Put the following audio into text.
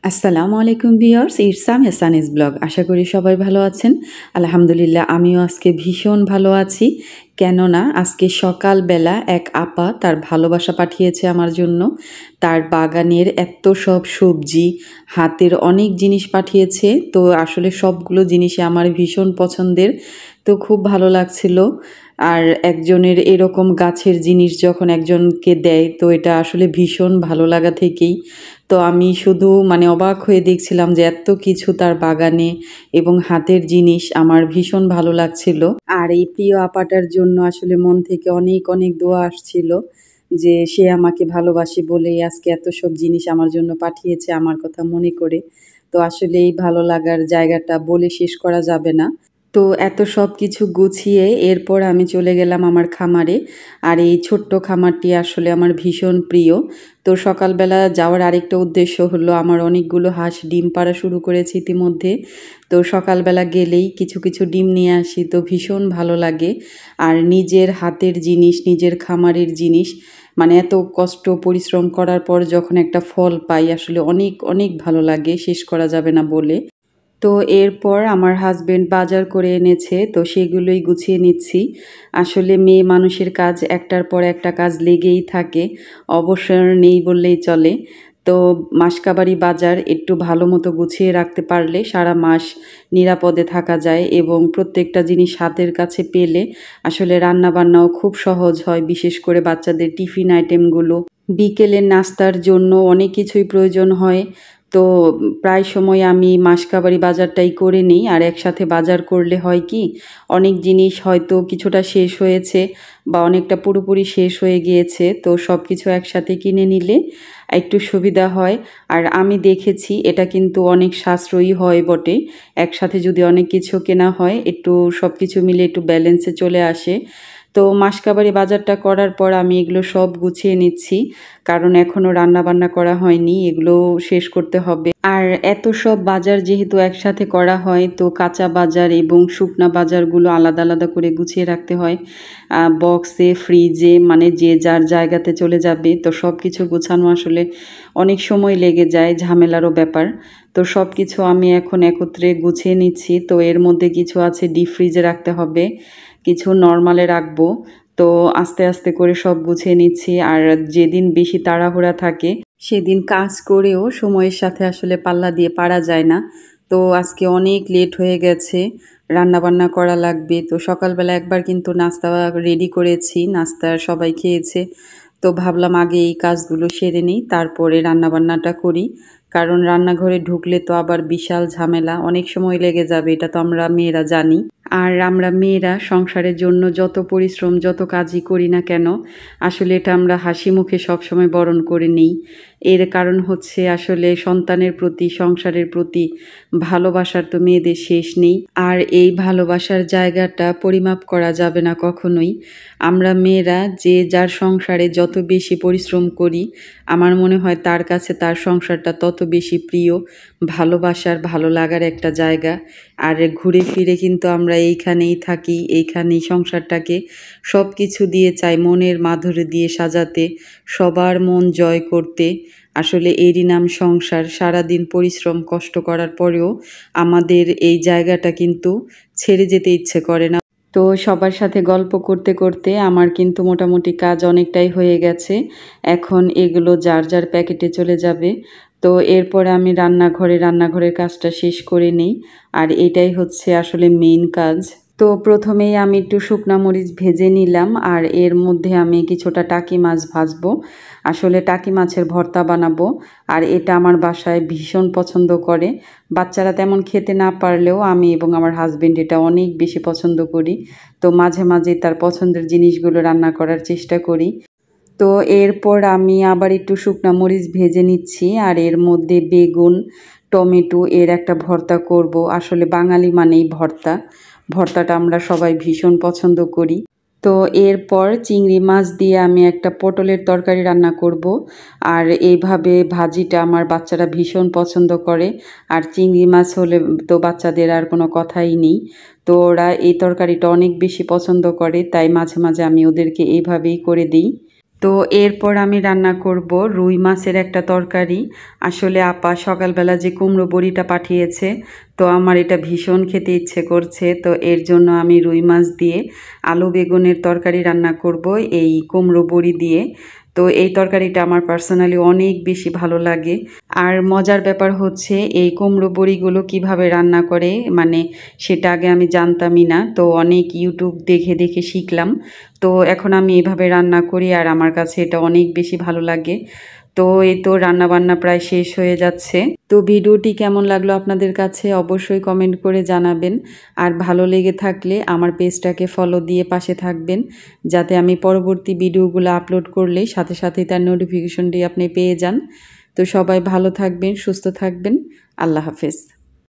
আসসালামু আলাইকুম viewers, it's আমি হাসানিস ব্লগ। আশা করি সবাই ভালো আছেন। আলহামদুলিল্লাহ আমিও আজকে ভীষণ ভালো আছি। কেননা আজকে সকালবেলা এক আপা তার ভালোবাসা পাঠিয়েছে আমার জন্য। তার বাগানের এত সব সবজি, হাতের অনেক জিনিস পাঠিয়েছে। তো আসলে সবগুলো জিনিসই আমার ভীষণ পছন্দের। তো খুব ভালো লাগছিল। আর একজনের এরকম গাছের জিনিস যখন একজনকে দেয় তো এটা আসলে ভীষণ ভালো লাগা থেকেই। তো আমি শুধু অবাক হয়ে দেখছিলাম যে এত কিছু তার বাগানে এবং হাতের জিনিস আমার ভীষণ ভালো লাগছিল। আর এই প্রিয় আপাটার জন্য আসলে মন থেকে অনেক অনেক দোয়া আসছিল যে সে আমাকে ভালোবাসে বলেই আজকে এত সব জিনিস আমার জন্য পাঠিয়েছে আমার কথা মনে করে। তো আসলে এই ভালো লাগার জায়গাটা বলে শেষ করা যাবে না। তো এত সব কিছু গুছিয়ে এরপর আমি চলে গেলাম আমার খামারে। আর এই ছোট্ট খামারটি আসলে আমার ভীষণ প্রিয়। তো সকালবেলা যাওয়ার আরেকটা উদ্দেশ্য হলো আমার অনেকগুলো হাঁস ডিম পাড়া শুরু করেছে ইতিমধ্যে। তো সকালবেলা গেলেই কিছু কিছু ডিম নিয়ে আসি, তো ভীষণ ভালো লাগে। আর নিজের হাতের জিনিস, নিজের খামারের জিনিস এত কষ্ট পরিশ্রম করার পর যখন একটা ফল পাই আসলে অনেক অনেক ভালো লাগে, শেষ করা যাবে না বলে। তো এরপর আমার হাজবেন্ড বাজার করে এনেছে, তো সেগুলোই গুছিয়ে নিচ্ছি। আসলে মেয়ে মানুষের কাজ একটার পর একটা কাজ লেগেই থাকে, অবসর নেই বললেই চলে। তো মাসকাবাড়ি বাজার একটু ভালো মতো গুছিয়ে রাখতে পারলে সারা মাস নিরাপদে থাকা যায় এবং প্রত্যেকটা জিনিস হাতের কাছে পেলে আসলে রান্নাবান্নাও খুব সহজ হয়, বিশেষ করে বাচ্চাদের টিফিন আইটেমগুলো। বিকেলের নাস্তার জন্য অনেক কিছুই প্রয়োজন হয়। তো প্রায় সময় আমি মাসকাবাড়ি বাজারটাই করে নিই। আর একসাথে বাজার করলে হয় কি, অনেক জিনিস হয়তো কিছুটা শেষ হয়েছে বা অনেকটা পুরোপুরি শেষ হয়ে গিয়েছে, তো সব কিছু একসাথে কিনে নিলে একটু সুবিধা হয়। আর আমি দেখেছি এটা কিন্তু অনেক সাশ্রয়ী হয় বটে। একসাথে যদি অনেক কিছু কেনা হয় একটু সব কিছু মিলে একটু ব্যালেন্সে চলে আসে। তো মাসকাবাড়ি বাজারটা করার পর আমি এগুলো সব গুছিয়ে নিচ্ছি, কারণ এখনও রান্নাবান্না করা হয়নি, এগুলো শেষ করতে হবে। আর এত সব বাজার যেহেতু একসাথে করা হয়, তো কাঁচা বাজার এবং শুকনা বাজারগুলো আলাদা আলাদা করে গুছিয়ে রাখতে হয় বক্সে, ফ্রিজে, যে যার জায়গাতে চলে যাবে। তো সব কিছু গোছানো আসলে অনেক সময় লেগে যায়, ঝামেলারও ব্যাপার। তো সব কিছু আমি এখন একত্রে গুছিয়ে নিচ্ছি। তো এর মধ্যে কিছু আছে ডিপ ফ্রিজে রাখতে হবে, কিছু নর্মালে রাখবো। তো আস্তে আস্তে করে সব গুছিয়ে নিচ্ছি। আর যেদিন বেশি তাড়াহুড়া থাকে সেদিন কাজ করেও সময়ের সাথে আসলে পাল্লা দিয়ে পারা যায় না। তো আজকে অনেক লেট হয়ে গেছে, রান্নাবান্না করা লাগবে। তো সকালবেলা একবার কিন্তু নাস্তা রেডি করেছি, নাস্তা সবাই খেয়েছে। তো ভাবলাম আগে এই কাজগুলো সেরে নিই, তারপরে রান্নাবান্নাটা করি। কারণ রান্নাঘরে ঢুকলে তো আবার বিশাল ঝামেলা, অনেক সময় লেগে যাবে, এটা তো আমরা মেয়েরা জানি। আর আমরা মেয়েরা সংসারের জন্য যত পরিশ্রম, যত কাজই করি না কেন, আসলে এটা আমরা হাসি মুখে সবসময় বরণ করে নিই। এর কারণ হচ্ছে আসলে সন্তানের প্রতি, সংসারের প্রতি ভালোবাসার তো মেয়েদের শেষ নেই। আর এই ভালোবাসার জায়গাটা পরিমাপ করা যাবে না কখনোই। আমরা মেয়েরা যে যার সংসারে যত বেশি পরিশ্রম করি, আমার মনে হয় তার কাছে তার সংসারটা তত বেশি প্রিয়, ভালোবাসার, ভালো লাগার একটা জায়গা। আর ঘুরে ফিরে কিন্তু আমরা এইখানেই থাকি, এইখানেই সংসারটাকে সব কিছু দিয়ে চাই মনের মাধুরী দিয়ে সাজাতে, সবার মন জয় করতে। আসলে এরই নাম সংসার। সারাদিন পরিশ্রম কষ্ট করার পরেও আমাদের এই জায়গাটা কিন্তু ছেড়ে যেতে ইচ্ছে করে না। তো সবার সাথে গল্প করতে করতে আমার কিন্তু মোটামুটি কাজ অনেকটাই হয়ে গেছে। এখন এগুলো যার যার প্যাকেটে চলে যাবে। তো এরপরে আমি রান্নাঘরের কাজটা শেষ করে নিই। আর এটাই হচ্ছে আসলে মেইন কাজ। তো প্রথমেই আমি একটু শুকনা মরিচ ভেজে নিলাম, আর এর মধ্যে আমি কিছুটা টাকি মাছ ভাজবো। আসলে টাকি মাছের ভর্তা বানাবো। আর এটা আমার বাসায় ভীষণ পছন্দ করে। বাচ্চারা তেমন খেতে না পারলেও আমি এবং আমার হাজবেন্ড এটা অনেক বেশি পছন্দ করি। তো মাঝে মাঝে তার পছন্দের জিনিসগুলো রান্না করার চেষ্টা করি। তো এরপর আমি আবার একটু শুকনা মরিচ ভেজে নিচ্ছি, আর এর মধ্যে বেগুন, টমেটো এর একটা ভর্তা করব। আসলে বাঙালি মানেই ভর্তা, ভর্তাটা আমরা সবাই ভীষণ পছন্দ করি। তো এরপর চিংড়ি মাছ দিয়ে আমি একটা পটলের তরকারি রান্না করব। আর এইভাবে ভাজিটা আমার বাচ্চারা ভীষণ পছন্দ করে। আর চিংড়ি মাছ হলে তো বাচ্চাদের আর কোনো কথাই নেই। তো ওরা এই তরকারিটা অনেক বেশি পছন্দ করে, তাই মাঝে মাঝে আমি ওদেরকে এইভাবেই করে দিই। তো এরপর আমি রান্না করব রুই মাছের একটা তরকারি। আসলে আপা সকালবেলা যে কুমড়ো বড়িটা পাঠিয়েছে, তো আমার এটা ভীষণ খেতে ইচ্ছে করছে। তো এর জন্য আমি রুই মাছ দিয়ে আলু বেগুনের তরকারি রান্না করব এই কুমড়ো বড়ি দিয়ে। তো এই তরকারিটা আমার পার্সোনালি অনেক বেশি ভালো লাগে। আর মজার ব্যাপার হচ্ছে এই কুমড়ো বড়িগুলো কিভাবে রান্না করে মানে সেটা আগে আমি জানতামই না। তো অনেক ইউটিউব দেখে দেখে শিখলাম। তো এখন আমি এভাবে রান্না করি আর আমার কাছে এটা অনেক বেশি ভালো লাগে। তো এই তো রান্নাবান্না প্রায় শেষ হয়ে যাচ্ছে। তো ভিডিওটি কেমন লাগলো আপনাদের কাছে অবশ্যই কমেন্ট করে জানাবেন। আর ভালো লেগে থাকলে আমার পেজটাকে ফলো দিয়ে পাশে থাকবেন, যাতে আমি পরবর্তী ভিডিওগুলো আপলোড করলে সাথে সাথেই তার নোটিফিকেশনটি আপনি পেয়ে যান। তো সবাই ভালো থাকবেন, সুস্থ থাকবেন। আল্লাহ হাফেজ।